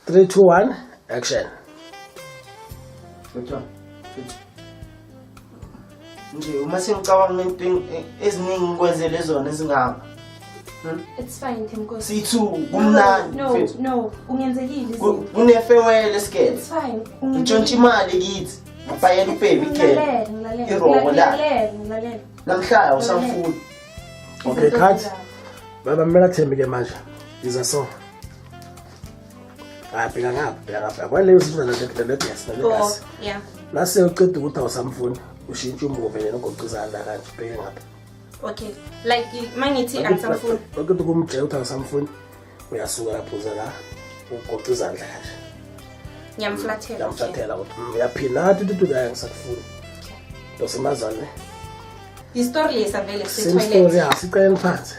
3 2 1 action. Futhi nje uma sengicabanga into eziningi ngikwenzele zona ezingaba. It's fine Themkosi. Sithu kumnandi. No, ungenzekile. Kunefewele esikele. It's fine. Ngitshontsha imali kithi. Ngibhayela ubaby ke. Ngilalela. Namhlanje usamfuna. Okay, cut. Baba mina Thembi ke manje. Iza so. Bheka ngapha. Kwaleyo sizo le gas. Yeah. Nase uqeda ukuthi awusamfuni. Ushintsha umuve yena ugqizana kanje bheke ngapha. Okay. Like mangithi angisamfuni. Uqeda ukumjela ukuthi awusamfuni. Uyasuka lapho uzela ugqizana kanje. Ngiyamflathela ukuthi uyaphina tutu la ngisakufuni. Dosimazane. History lesavele se toilet. Sicela phansi.